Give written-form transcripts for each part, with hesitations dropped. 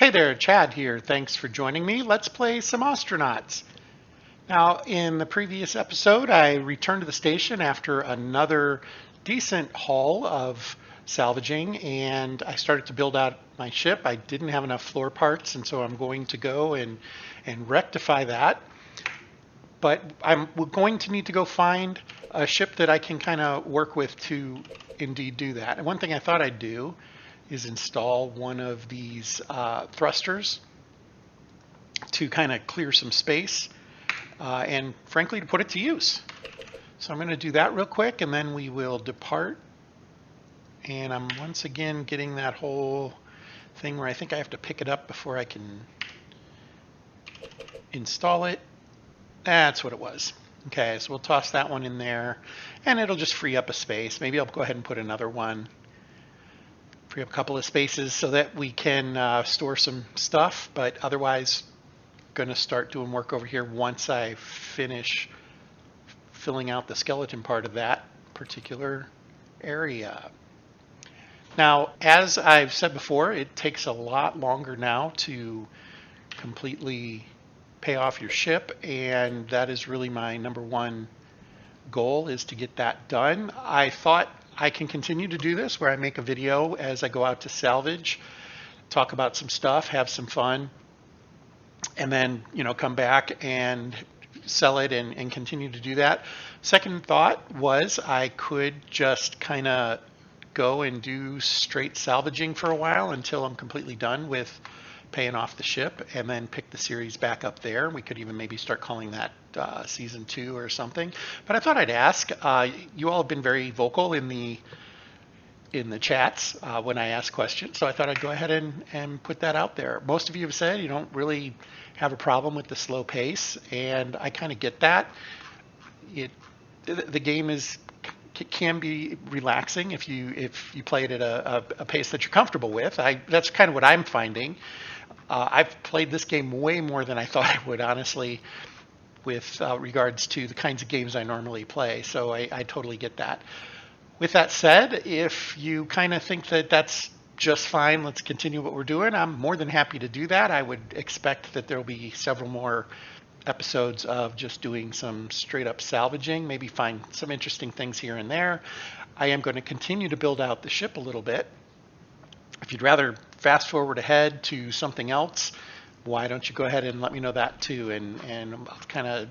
Hey there, Chad here. Thanks for joining me. Let's play some Ostranauts. Now, in the previous episode, I returned to the station after another decent haul of salvaging, and I started to build out my ship. I didn't have enough floor parts, and so I'm going to go and rectify that. But I'm going to need to go find a ship that I can kind of work with to indeed do that. And one thing I thought I'd do is install one of these thrusters to kind of clear some space and frankly to put it to use. So I'm going to do that real quick and then we will depart. And I'm once again getting that whole thing where I think I have to pick it up before I can install it. That's what it was. Okay, so we'll toss that one in there and it'll just free up a space. Maybe I'll go ahead and put another one. Free up a couple of spaces so that we can store some stuff, but otherwise going to start doing work over here once I finish filling out the skeleton part of that particular area. Now, as I've said before, it takes a lot longer now to completely pay off your ship, and that is really my number one goal, is to get that done. I thought I can continue to do this where I make a video as I go out to salvage, talk about some stuff, have some fun, and then come back and sell it and continue to do that. Second thought was I could just kind of go and do straight salvaging for a while until I'm completely done with paying off the ship and then pick the series back up there. We could even maybe start calling that season 2 or something. But I thought I'd ask. You all have been very vocal in the chats when I ask questions, so I thought I'd go ahead and put that out there. Most of you have said you don't really have a problem with the slow pace, and I kind of get that. The game can be relaxing if you play it at a pace that you're comfortable with. That's kind of what I'm finding. I've played this game way more than I thought I would, honestly, with regards to the kinds of games I normally play. So I totally get that. With that said, if you kind of think that that's just fine, let's continue what we're doing, I'm more than happy to do that. I would expect that there will be several more episodes of just doing some straight up salvaging, maybe find some interesting things here and there. I am going to continue to build out the ship a little bit. If you'd rather fast forward ahead to something else, why don't you go ahead and let me know that too, and I'll kind of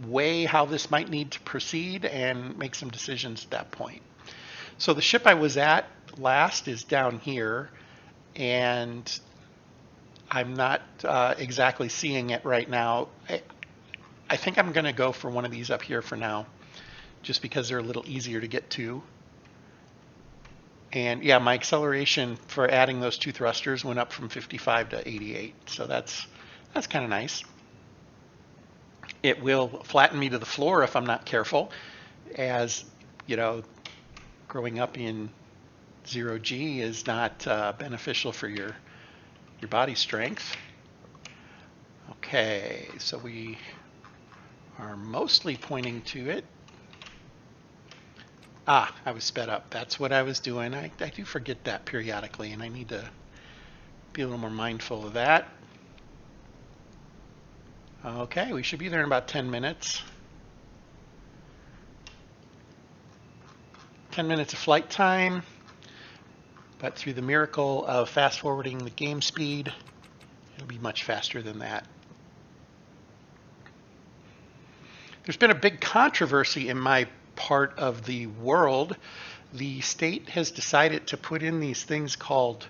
weigh how this might need to proceed and make some decisions at that point. So the ship I was at last is down here, and I'm not exactly seeing it right now. I think I'm going to go for one of these up here for now, just because they're a little easier to get to. And yeah, my acceleration for adding those 2 thrusters went up from 55 to 88, so that's kind of nice. It will flatten me to the floor if I'm not careful, as growing up in 0G is not beneficial for your body strength. Okay, so we are mostly pointing to it. I was sped up. That's what I was doing. I do forget that periodically, and I need to be a little more mindful of that. Okay, we should be there in about 10 minutes. 10 minutes of flight time, but through the miracle of fast forwarding the game speed, it'll be much faster than that. There's been a big controversy in my part of the world. The state has decided to put in these things called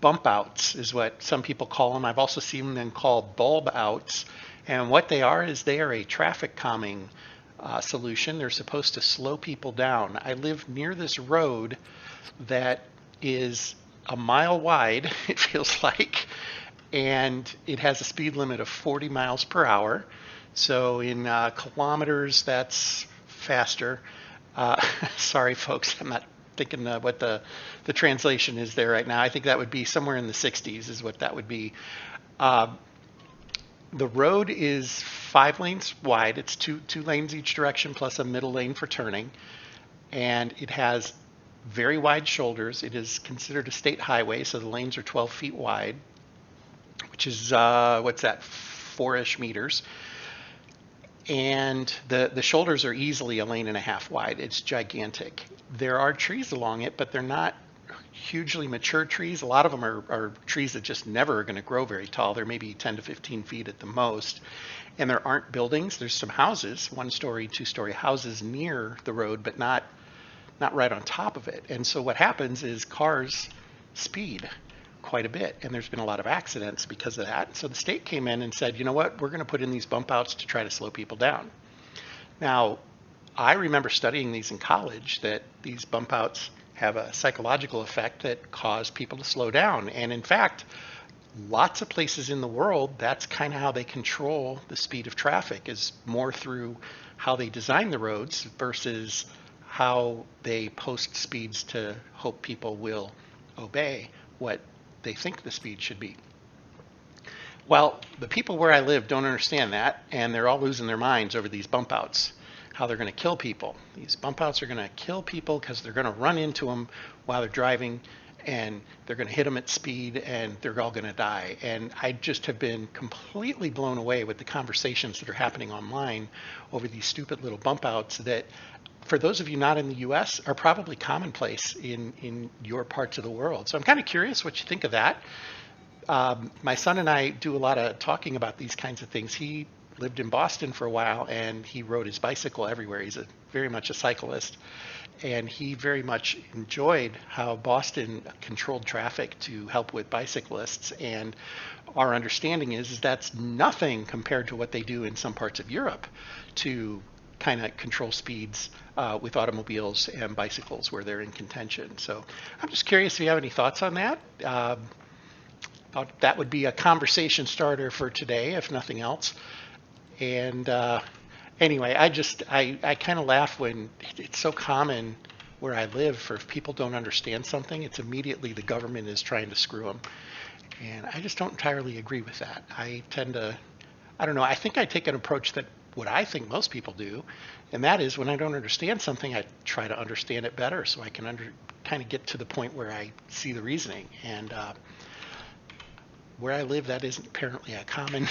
bump outs, is what some people call them. I've also seen them called bulb outs. And what they are is they are a traffic calming solution. They're supposed to slow people down. I live near this road that is a mile wide, it feels like, and it has a speed limit of 40 miles per hour. So in kilometers, that's faster. Sorry, folks, I'm not thinking what the translation is there right now. I think that would be somewhere in the 60s is what that would be. The road is 5 lanes wide. It's two lanes each direction plus a middle lane for turning. And it has very wide shoulders. It is considered a state highway, so the lanes are 12 feet wide, which is, what's that, 4-ish meters. And the shoulders are easily a lane and a half wide. It's gigantic. There are trees along it, but they're not hugely mature trees. A lot of them are trees that just never are going to grow very tall. They're maybe 10 to 15 feet at the most. And there aren't buildings. There's some houses, 1-story, 2-story houses near the road, but not right on top of it. And so what happens is cars speed quite a bit, and there's been a lot of accidents because of that. So the state came in and said, you know what, we're going to put in these bump outs to try to slow people down. Now, I remember studying these in college, that these bump outs have a psychological effect that cause people to slow down. And in fact, lots of places in the world, that's kind of how they control the speed of traffic, is more through how they design the roads versus how they post speeds to hope people will obey what they think the speed should be. Well, the people where I live don't understand that, and they're all losing their minds over these bump outs, how they're going to kill people. These bump outs are going to kill people because they're going to run into them while they're driving, and they're going to hit them at speed, and they're all going to die. And I just have been completely blown away with the conversations that are happening online over these stupid little bump outs that, for those of you not in the US, are probably commonplace in your parts of the world. So I'm kind of curious what you think of that. My son and I do a lot of talking about these kinds of things. He lived in Boston for a while, and he rode his bicycle everywhere. He's very much a cyclist, and he very much enjoyed how Boston controlled traffic to help with bicyclists. And our understanding is that's nothing compared to what they do in some parts of Europe to kind of control speeds with automobiles and bicycles where they're in contention. So I'm just curious if you have any thoughts on that. That would be a conversation starter for today, if nothing else. And anyway, I kind of laugh when it's so common where I live for, if people don't understand something, it's immediately the government is trying to screw them. And I just don't entirely agree with that. I tend to, I don't know, I think I take an approach that what I think most people do, and that is when I don't understand something, I try to understand it better so I can kind of get to the point where I see the reasoning. And where I live, that isn't apparently a common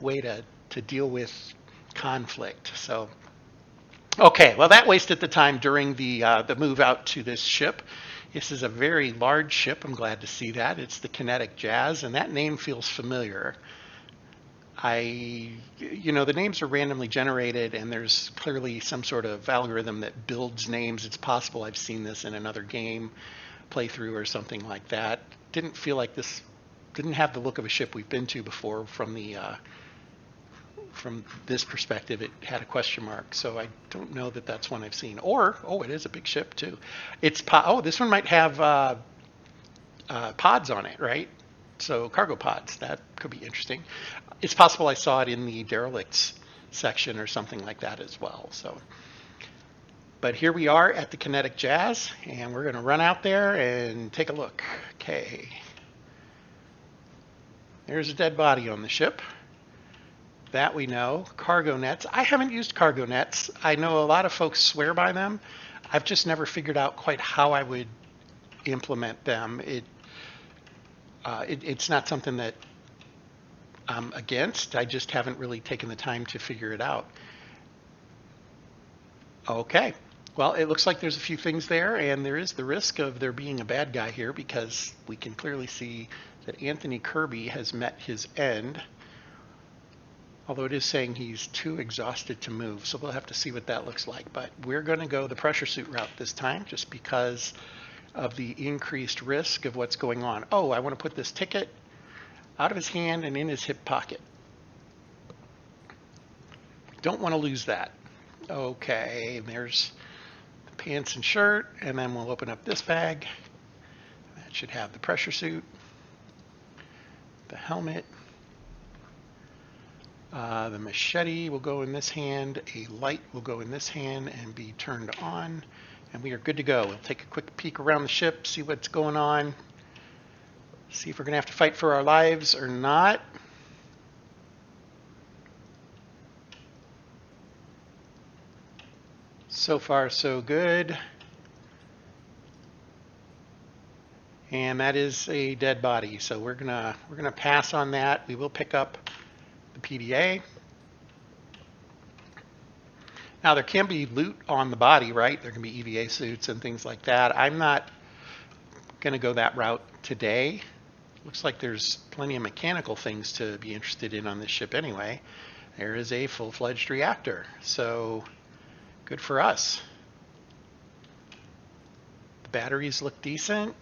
way to deal with conflict. So, okay, well, that wasted the time during the move out to this ship. This is a very large ship. I'm glad to see that. It's the Kinetic Jazz, and that name feels familiar. The names are randomly generated, and there's clearly some sort of algorithm that builds names. It's possible I've seen this in another game playthrough or something like that. Didn't feel like this, didn't have the look of a ship we've been to before from this perspective. It had a question mark, so I don't know that that's one I've seen. Or, it is a big ship too. This one might have pods on it, right? So cargo pods, that could be interesting. It's possible I saw it in the derelicts section or something like that as well. So, but here we are at the Kinetic Jazz, and we're going to run out there and take a look. Okay. There's a dead body on the ship. That we know. Cargo nets. I haven't used cargo nets. I know a lot of folks swear by them. I've just never figured out quite how I would implement them. It's not something that I'm against. I just haven't really taken the time to figure it out. Okay. Well, it looks like there's a few things there, and there is the risk of there being a bad guy here because we can clearly see that Anthony Kirby has met his end, although it is saying he's too exhausted to move, so we'll have to see what that looks like. But we're going to go the pressure suit route this time just because of the increased risk of what's going on. Oh, I want to put this ticket out of his hand and in his hip pocket. Don't want to lose that. Okay, there's the pants and shirt, and then we'll open up this bag. That should have the pressure suit, the helmet, the machete will go in this hand, a light will go in this hand and be turned on, and we are good to go. We'll take a quick peek around the ship, see what's going on, see if we're going to have to fight for our lives or not. So far, so good. And that is a dead body, so we're gonna pass on that. We will pick up the PDA. Now there can be loot on the body, right? There can be EVA suits and things like that. I'm not gonna go that route today. Looks like there's plenty of mechanical things to be interested in on this ship anyway. There is a full-fledged reactor, so good for us. The batteries look decent.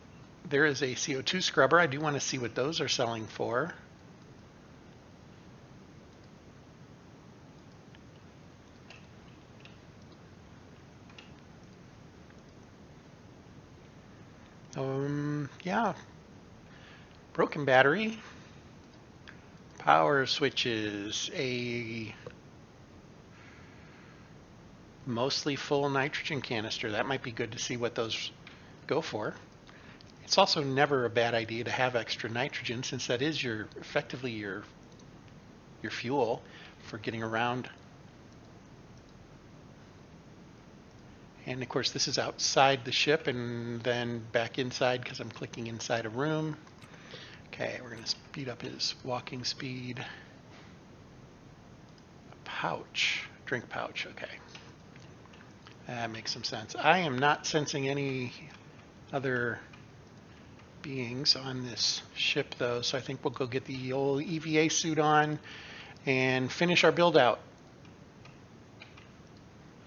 There is a CO2 scrubber. I do want to see what those are selling for. Yeah. Broken battery. Power switches. A mostly full nitrogen canister. That might be good to see what those go for. It's also never a bad idea to have extra nitrogen, since that is effectively your fuel for getting around. And of course this is outside the ship and then back inside because I'm clicking inside a room. Okay, we're going to speed up his walking speed. A pouch, drink pouch, okay. That makes some sense. I am not sensing any other beings on this ship though, so I think we'll go get the old EVA suit on and finish our build out.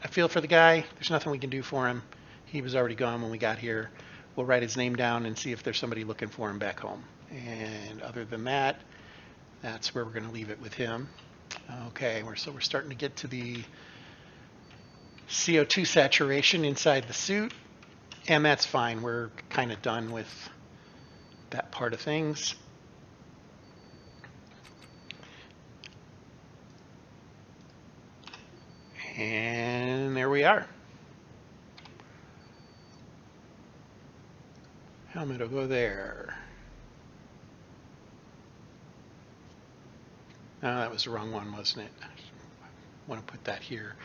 I feel for the guy. There's nothing we can do for him. He was already gone when we got here. We'll write his name down and see if there's somebody looking for him back home. And other than that, that's where we're going to leave it with him. Okay, so we're starting to get to the CO2 saturation inside the suit, and that's fine. We're kind of done with that part of things. And there we are. Helmet will go there. No, that was the wrong one, wasn't it? I want to put that here.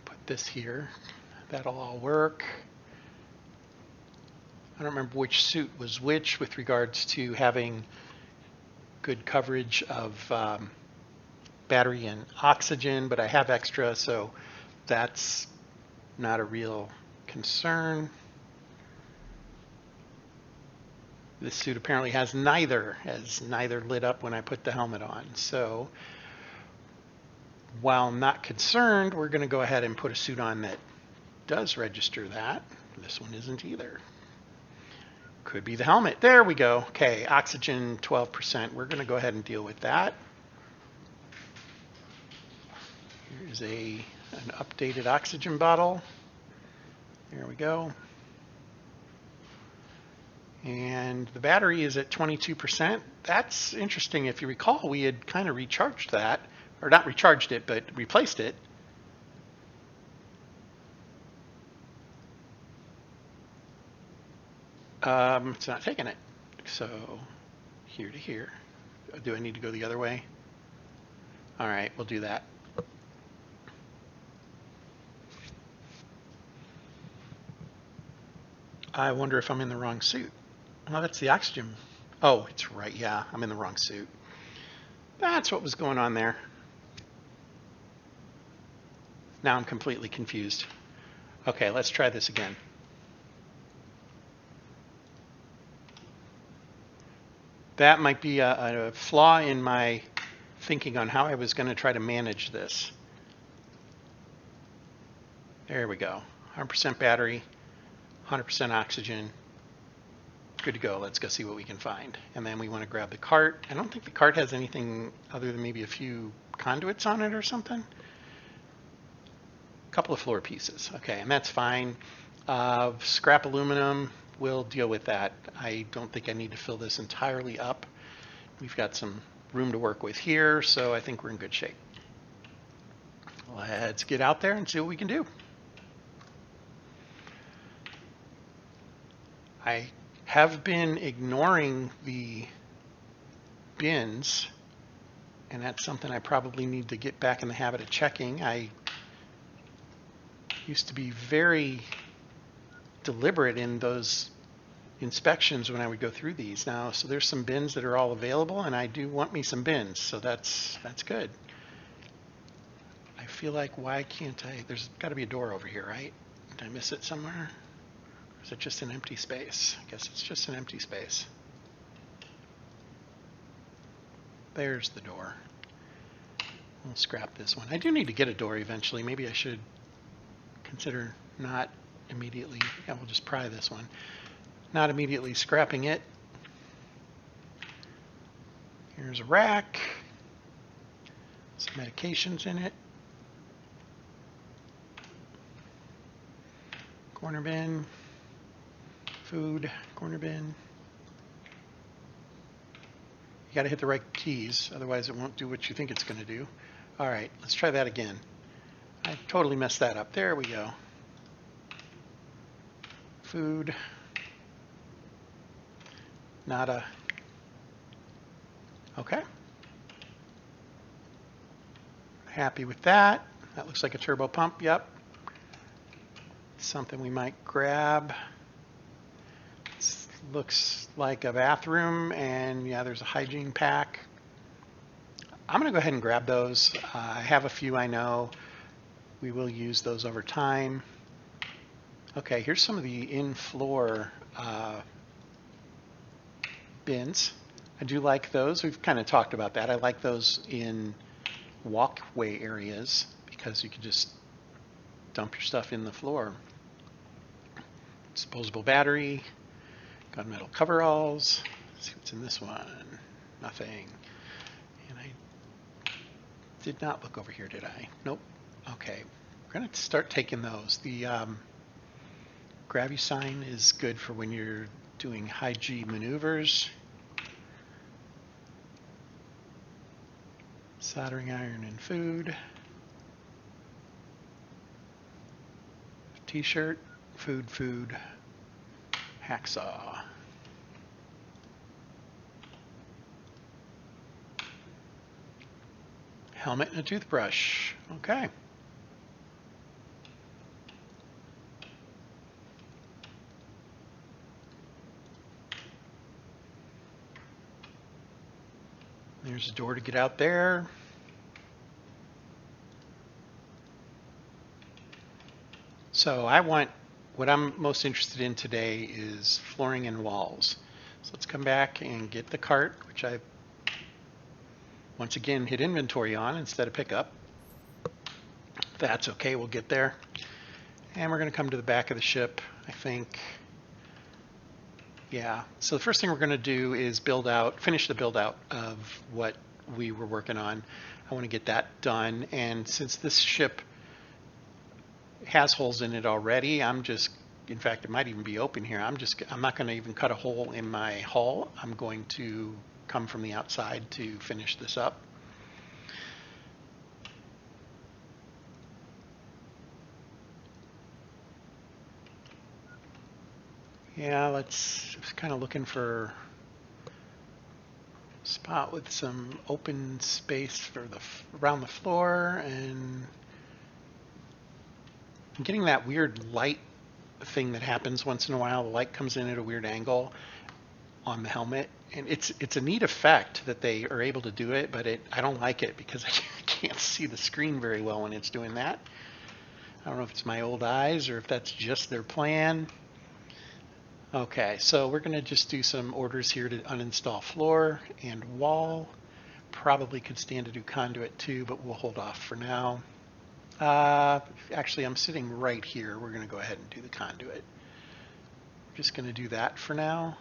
Put this here. That'll all work. I don't remember which suit was which with regards to having good coverage of battery and oxygen, but I have extra, so that's not a real concern. This suit apparently has neither lit up when I put the helmet on. So while not concerned, we're going to go ahead and put a suit on that does register that. This one isn't either. Could be the helmet. There we go. Okay, oxygen 12%. We're going to go ahead and deal with that. Here's an updated oxygen bottle. There we go. And the battery is at 22%. That's interesting. If you recall, we had kind of recharged that, or not recharged it, but replaced it. It's not taking it. So here to here. Do I need to go the other way? All right, we'll do that. I wonder if I'm in the wrong suit. Oh, that's the oxygen. Oh, it's right. Yeah, I'm in the wrong suit. That's what was going on there. Now I'm completely confused. Okay, let's try this again. That might be a flaw in my thinking on how I was going to try to manage this. There we go. 100% battery, 100% oxygen. Good to go. Let's go see what we can find. And then we want to grab the cart. I don't think the cart has anything other than maybe a few conduits on it or something. A couple of floor pieces. Okay, and that's fine. Scrap aluminum, we'll deal with that. I don't think I need to fill this entirely up. We've got some room to work with here, so I think we're in good shape. Let's get out there and see what we can do. I have been ignoring the bins, and that's something I probably need to get back in the habit of checking. used to be very deliberate in those inspections when I would go through these now. So there's some bins that are all available, and I do want me some bins, so that's good. I feel like, why can't I? There's got to be a door over here, right? Did I miss it somewhere? Or is it just an empty space? I guess it's just an empty space. There's the door. We'll scrap this one. I do need to get a door eventually. Maybe I should consider not immediately. Yeah, we'll just pry this one. Not immediately scrapping it. Here's a rack. Some medications in it. Corner bin. Food. Corner bin. You got to hit the right keys, otherwise it won't do what you think it's going to do. All right, let's try that again. I totally messed that up. There we go. Food. Nada. Okay. Happy with that. That looks like a turbo pump. Yep. Something we might grab. This looks like a bathroom, and yeah, there's a hygiene pack. I'm going to go ahead and grab those. I have a few I know. We will use those over time. Okay, here's some of the in-floor bins. I do like those. We've kind of talked about that. I like those in walkway areas because you can just dump your stuff in the floor. Disposable battery, gunmetal coveralls. Let's see what's in this one. Nothing. And I did not look over here, did I? Nope. Okay, we're going to start taking those. The gravity sign is good for when you're doing high G maneuvers. Soldering iron and food. T-shirt, food, hacksaw. Helmet and a toothbrush. Okay. There's a door to get out there. So what I'm most interested in today is flooring and walls. So let's come back and get the cart, which I once again hit inventory on instead of pickup. That's okay, we'll get there. And we're going to come to the back of the ship, I think. Yeah, so the first thing we're going to do is finish the build out of what we were working on. I want to get that done, and since this ship has holes in it already, in fact, it might even be open here. I'm not going to even cut a hole in my hull. I'm going to come from the outside to finish this up. Yeah, let's just kind of looking for a spot with some open space for around the floor, and I'm getting that weird light thing that happens once in a while. The light comes in at a weird angle on the helmet, and it's a neat effect that they are able to do it, but I don't like it because I can't see the screen very well when it's doing that. I don't know if it's my old eyes or if that's just their plan. Okay, so we're going to just do some orders here to uninstall floor and wall. Probably could stand to do conduit too, but we'll hold off for now. Actually, I'm sitting right here. We're going to go ahead and do the conduit. We're just going to do that for now.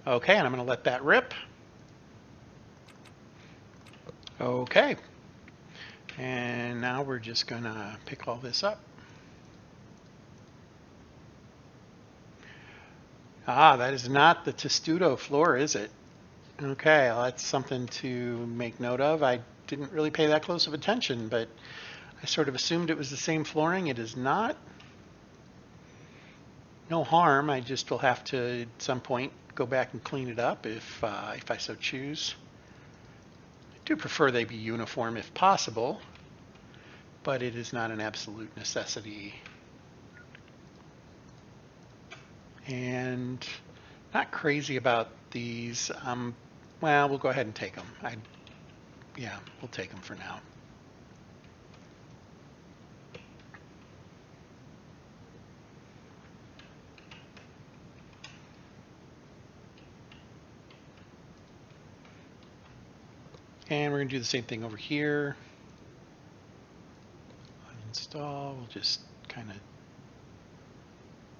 Okay, and I'm going to let that rip. Okay. And now we're just going to pick all this up. That is not the testudo floor, is it? Okay, well, that's something to make note of. I didn't really pay that close of attention, but I sort of assumed it was the same flooring. It is not. No harm. I just will have to, at some point, go back and clean it up if I so choose. I do prefer they be uniform if possible, but it is not an absolute necessity. And not crazy about these. Well, we'll go ahead and take them. Yeah, we'll take them for now. And we're going to do the same thing over here. Uninstall, we'll just kind of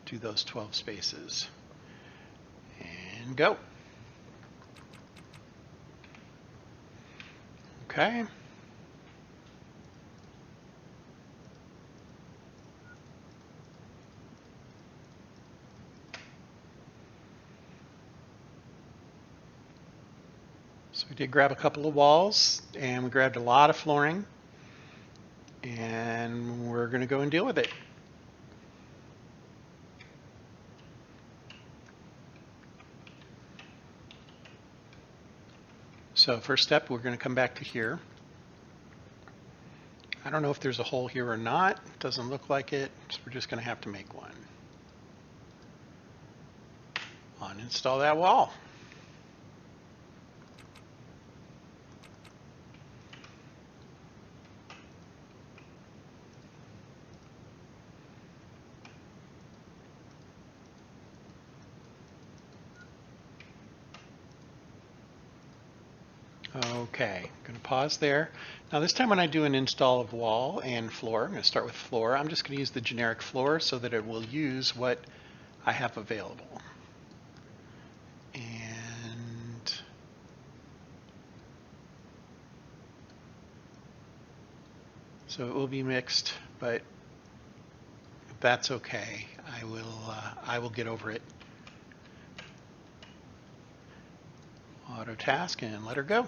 do those 12 spaces. And go. Okay. So we did grab a couple of walls, and we grabbed a lot of flooring, and we're going to go and deal with it. So first step, we're going to come back to here. I don't know if there's a hole here or not. It doesn't look like it, so we're just going to have to make one. Uninstall that wall. Okay, I'm going to pause there. Now this time when I do an install of wall and floor, I'm going to start with floor. I'm just going to use the generic floor so that it will use what I have available. And so it will be mixed, but that's okay. I will get over it. Auto task and let her go.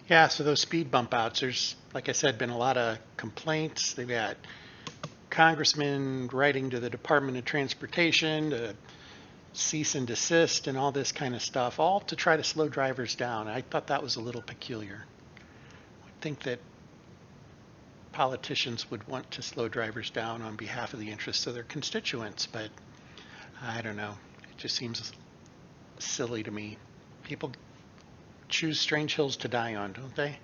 Yeah, so those speed bump outs, there's, like I said, been a lot of complaints. They've got congressmen writing to the Department of Transportation to cease and desist and all this kind of stuff, all to try to slow drivers down. I thought that was a little peculiar. I think that politicians would want to slow drivers down on behalf of the interests of their constituents, but I don't know. It just seems silly to me. People choose strange hills to die on, don't they?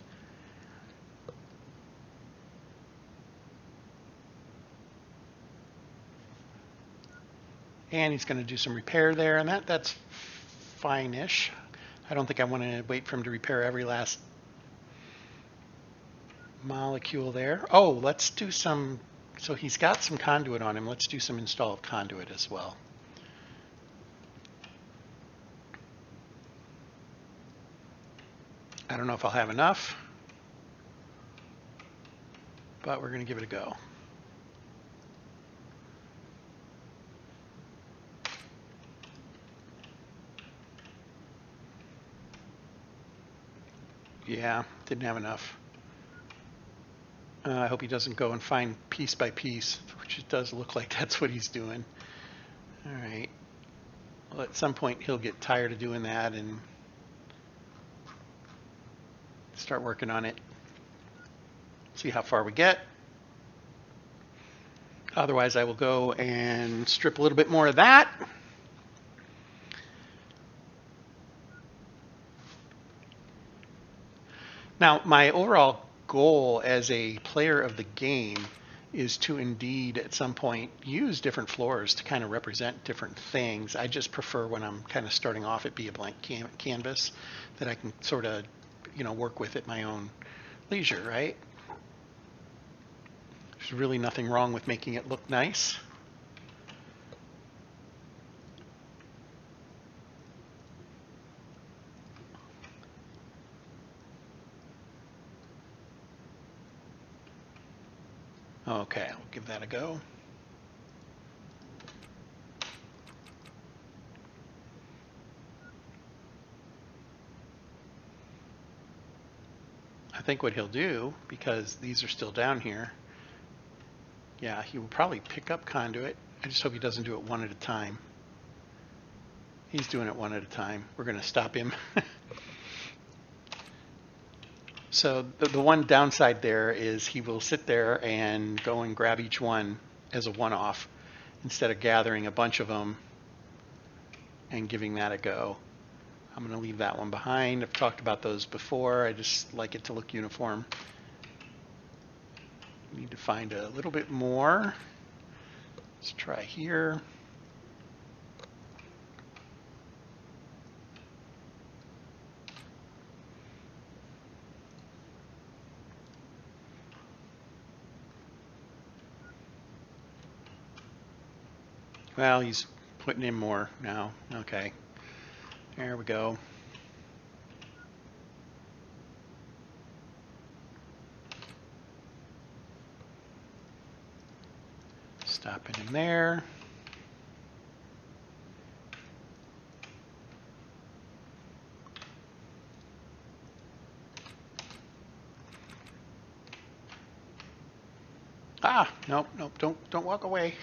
And he's going to do some repair there, and that's fine-ish. I don't think I want to wait for him to repair every last molecule there. Oh, let's do some, so he's got some conduit on him. Let's do some install of conduit as well. I don't know if I'll have enough, but we're going to give it a go. Yeah, didn't have enough. I hope he doesn't go and find piece by piece, which it does look like that's what he's doing. All right. Well, at some point he'll get tired of doing that and start working on it. See how far we get. Otherwise, I will go and strip a little bit more of that. Now, my overall goal as a player of the game is to indeed at some point use different floors to kind of represent different things. I just prefer when I'm kind of starting off it be a blank canvas that I can sort of, work with at my own leisure, right? There's really nothing wrong with making it look nice. Okay, I'll give that a go. I think what he'll do, because these are still down here, yeah, he will probably pick up conduit I just hope he doesn't do it one at a time. He's doing it one at a time. We're going to stop him. So the one downside there is he will sit there and go and grab each one as a one-off instead of gathering a bunch of them and giving that a go. I'm going to leave that one behind. I've talked about those before. I just like it to look uniform. Need to find a little bit more. Let's try here. Well, he's putting in more now. Okay. There we go. Stopping him there. Ah, nope, don't walk away.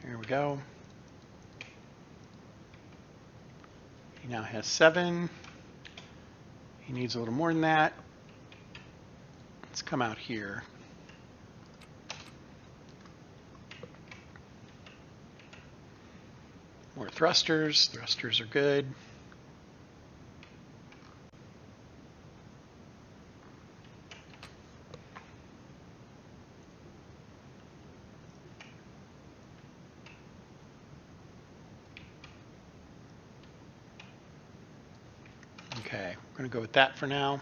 Here we go. He now has 7. He needs a little more than that. Let's come out here. More thrusters. Thrusters are good. Okay, we're going to go with that for now.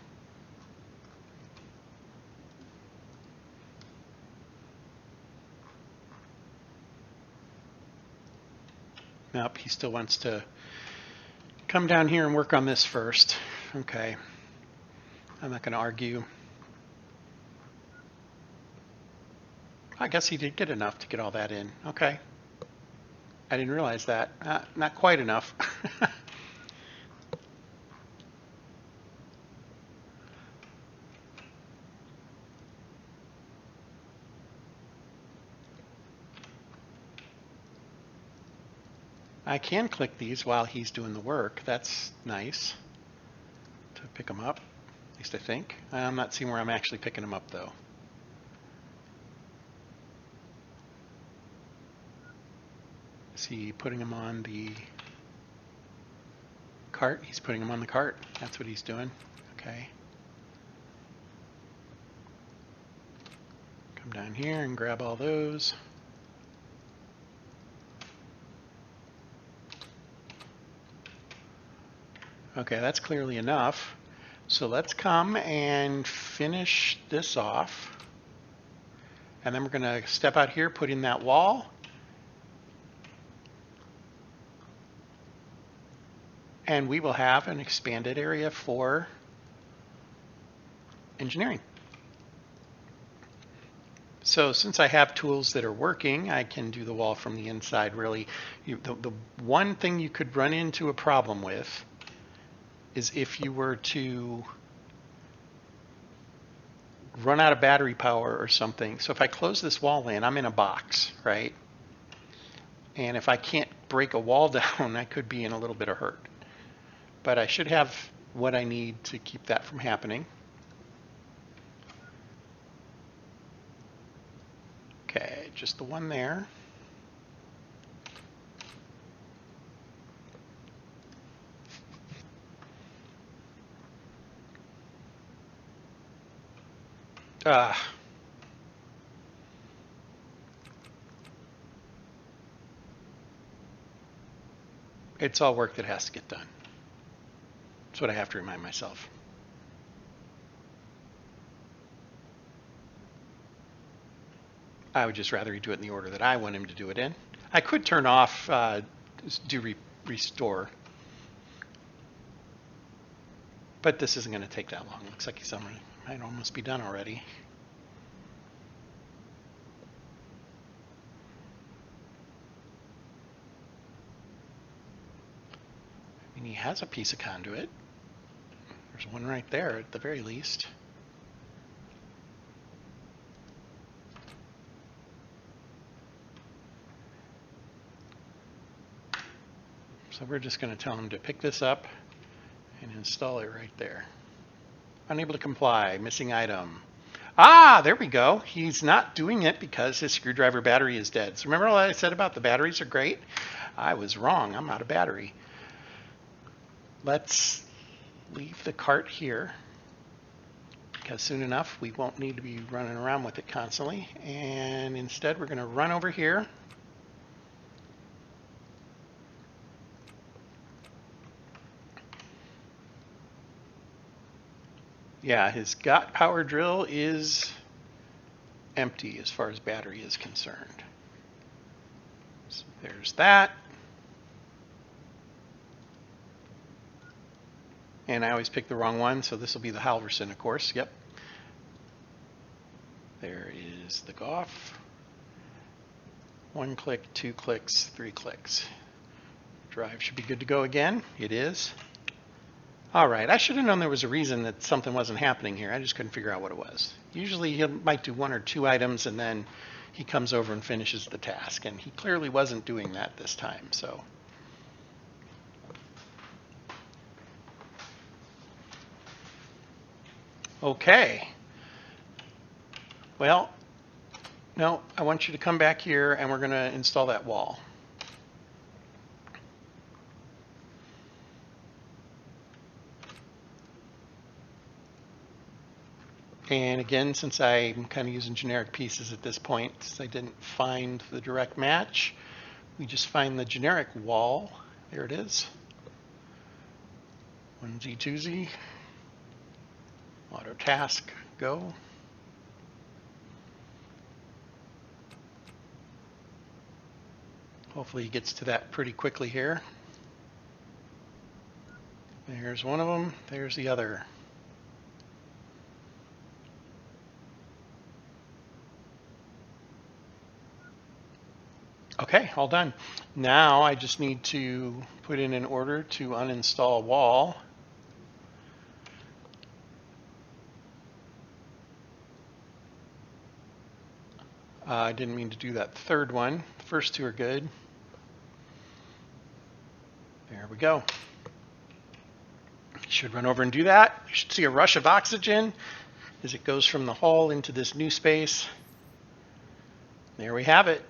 Nope, he still wants to come down here and work on this first. Okay, I'm not going to argue. I guess he did get enough to get all that in. Okay. I didn't realize that. Not quite enough. I can click these while he's doing the work. That's nice to pick them up, at least I think. I'm not seeing where I'm actually picking them up though. Is he putting them on the cart? He's putting them on the cart. That's what he's doing. Okay. Come down here and grab all those. Okay, that's clearly enough. So let's come and finish this off. And then we're going to step out here, put in that wall. And we will have an expanded area for engineering. So since I have tools that are working, I can do the wall from the inside really. The one thing you could run into a problem with is if you were to run out of battery power or something. So if I close this wall in, I'm in a box, right? And if I can't break a wall down, I could be in a little bit of hurt. But I should have what I need to keep that from happening. Okay, just the one there. It's all work that has to get done. That's what I have to remind myself. I would just rather he do it in the order that I want him to do it in. I could turn off restore. But this isn't going to take that long. Looks like he's might almost be done already. I mean, he has a piece of conduit. There's one right there at the very least. So we're just going to tell him to pick this up and install it right there. Unable to comply, missing item. Ah, there we go. He's not doing it because his screwdriver battery is dead. So remember what I said about the batteries are great? I was wrong. I'm out of battery. Let's leave the cart here because soon enough we won't need to be running around with it constantly. And instead we're going to run over here. Yeah, his GOT power drill is empty as far as battery is concerned. So there's that. And I always pick the wrong one, so this will be the Halverson, of course. Yep. There is the Goff. 1 click, 2 clicks, 3 clicks. Drive should be good to go again. It is. All right, I should have known there was a reason that something wasn't happening here. I just couldn't figure out what it was. Usually he might do 1 or 2 items and then he comes over and finishes the task. And he clearly wasn't doing that this time, so. Okay. Well, no, I want you to come back here and we're going to install that wall. And again, since I'm kind of using generic pieces at this point, since I didn't find the direct match, we just find the generic wall. There it is. 1Z, 2Z. Auto task, go. Hopefully he gets to that pretty quickly here. There's one of them, there's the other. Okay, all done. Now I just need to put in an order to uninstall wall. I didn't mean to do that third one. The first 2 are good. There we go. Should run over and do that. You should see a rush of oxygen as it goes from the hull into this new space. There we have it.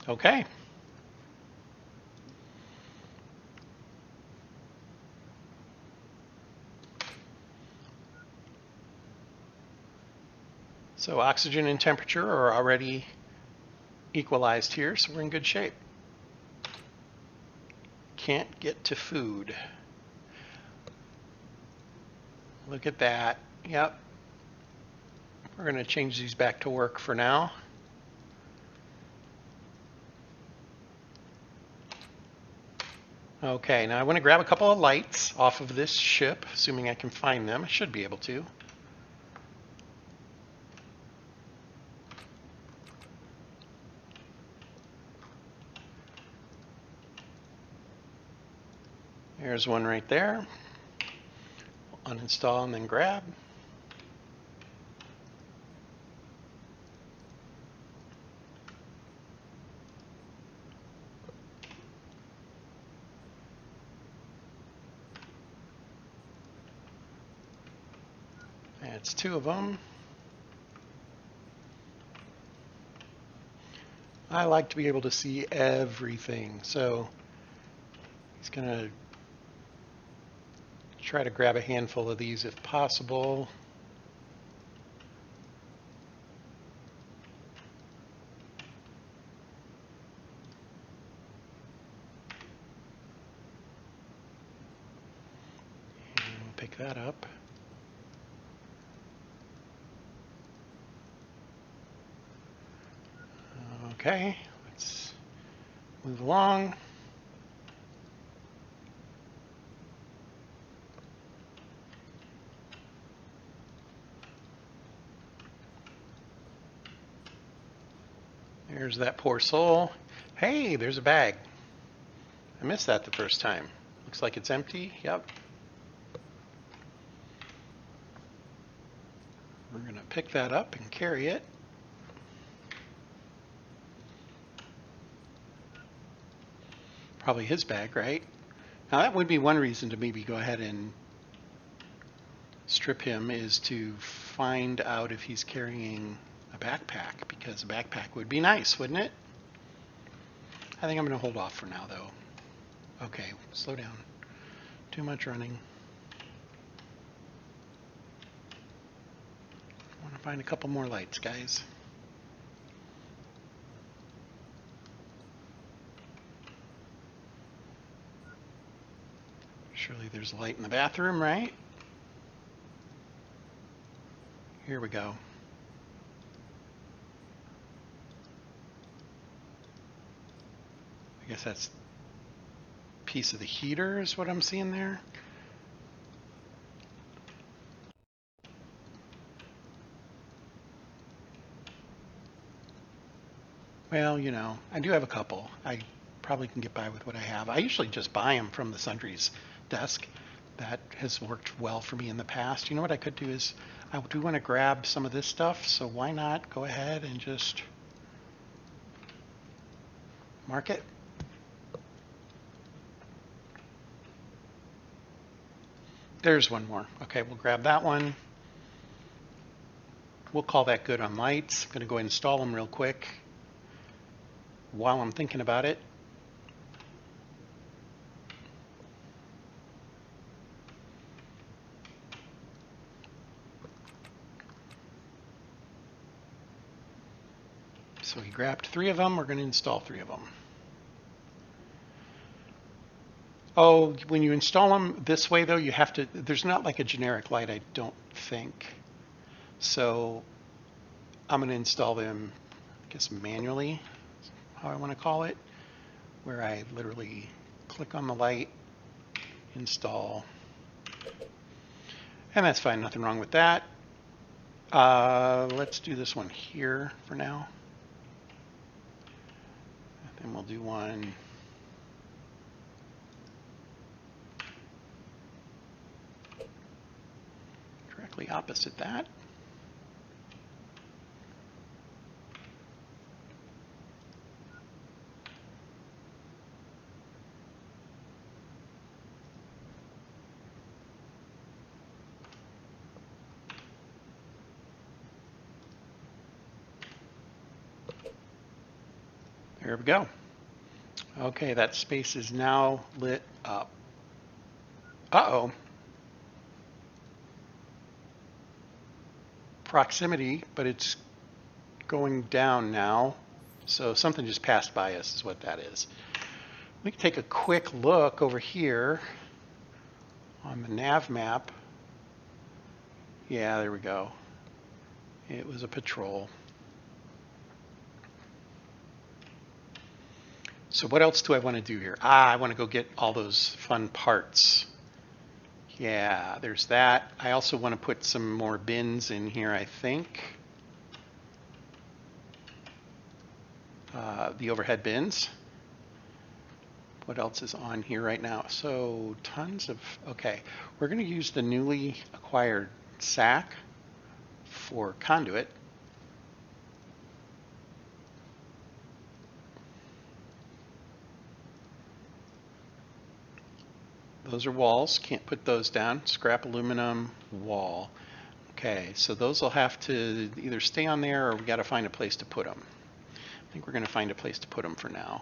Okay. So oxygen and temperature are already equalized here, so we're in good shape. Can't get to food. Look at that. Yep. We're going to change these back to work for now. Okay, now I want to grab a couple of lights off of this ship, assuming I can find them. I should be able to. There's one right there. Uninstall and then grab. That's 2 of them. I like to be able to see everything, so he's going to try to grab a handful of these if possible. And pick that up. Okay, let's move along. There's that poor soul. Hey, there's a bag. I missed that the first time. Looks like it's empty. Yep. We're going to pick that up and carry it. Probably his bag, right? Now that would be one reason to maybe go ahead and strip him, is to find out if he's carrying a backpack, because a backpack would be nice, wouldn't it? I think I'm going to hold off for now, though. Okay, slow down. Too much running. I want to find a couple more lights, guys. Surely there's a light in the bathroom, right? Here we go. I guess that's a piece of the heater is what I'm seeing there. Well, you know, I do have a couple. I probably can get by with what I have. I usually just buy them from the sundries desk. That has worked well for me in the past. You know what I could do is, I do want to grab some of this stuff, so why not go ahead and just mark it. There's one more. Okay, we'll grab that one. We'll call that good on lights. I'm going to go ahead and install them real quick while I'm thinking about it. So we grabbed 3 of them. We're going to install 3 of them. Oh, when you install them this way, though, you have to, there's not like a generic light, I don't think. So I'm going to install them, I guess, manually, how I want to call it, where I literally click on the light, install, and that's fine, nothing wrong with that. Let's do this one here for now. And we'll do one directly opposite that. There we go. Okay, that space is now lit up. Uh-oh. Proximity, but it's going down now. So something just passed by us is what that is. We can take a quick look over here on the nav map. Yeah, there we go. It was a patrol. So what else do I want to do here? I want to go get all those fun parts. Yeah, there's that. I also want to put some more bins in here, I think. The overhead bins. What else is on here right now? So tons of, okay. We're going to use the newly acquired sack for conduit. Those are walls, can't put those down. Scrap aluminum wall. Okay, so those will have to either stay on there or we got to find a place to put them. I think we're going to find a place to put them for now.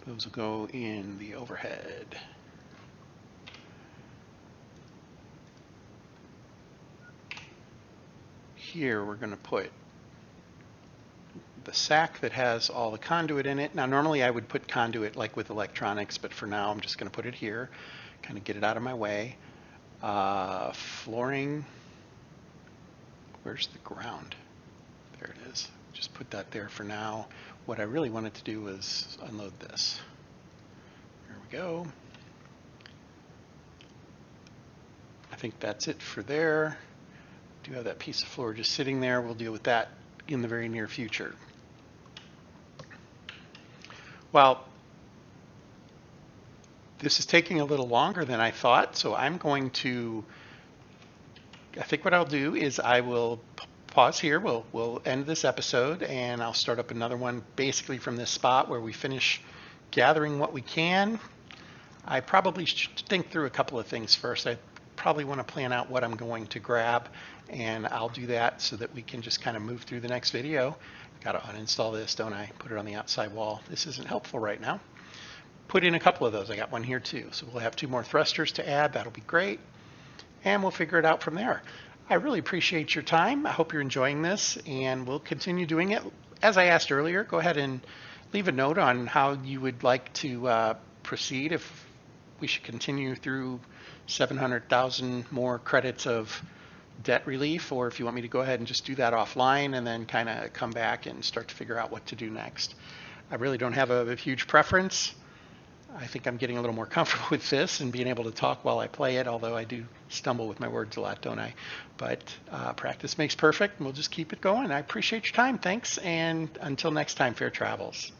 Those will go in the overhead. Here we're going to put the sack that has all the conduit in it. Now normally I would put conduit like with electronics, but for now I'm just going to put it here, kind of get it out of my way. Flooring, where's the ground? There it is. Just put that there for now. What I really wanted to do was unload this. There we go. I think that's it for there. Do have that piece of floor just sitting there. We'll deal with that in the very near future. Well, this is taking a little longer than I thought, so I'm going to I think what I'll do is I will pause here. We'll end this episode, and I'll start up another one basically from this spot where we finish gathering what we can. I probably should think through a couple of things first. I probably want to plan out what I'm going to grab, and I'll do that so that we can just kind of move through the next video. Got to uninstall this, don't I? Put it on the outside wall. This isn't helpful right now. Put in a couple of those. I got one here too. So we'll have 2 more thrusters to add. That'll be great. And we'll figure it out from there. I really appreciate your time. I hope you're enjoying this, and we'll continue doing it. As I asked earlier, go ahead and leave a note on how you would like to proceed, if we should continue through 700,000 more credits of debt relief, or if you want me to go ahead and just do that offline and then kind of come back and start to figure out what to do next. I really don't have a huge preference. I think I'm getting a little more comfortable with this and being able to talk while I play it, although I do stumble with my words a lot, don't I? But practice makes perfect, and we'll just keep it going. I appreciate your time. Thanks, and until next time, fair travels.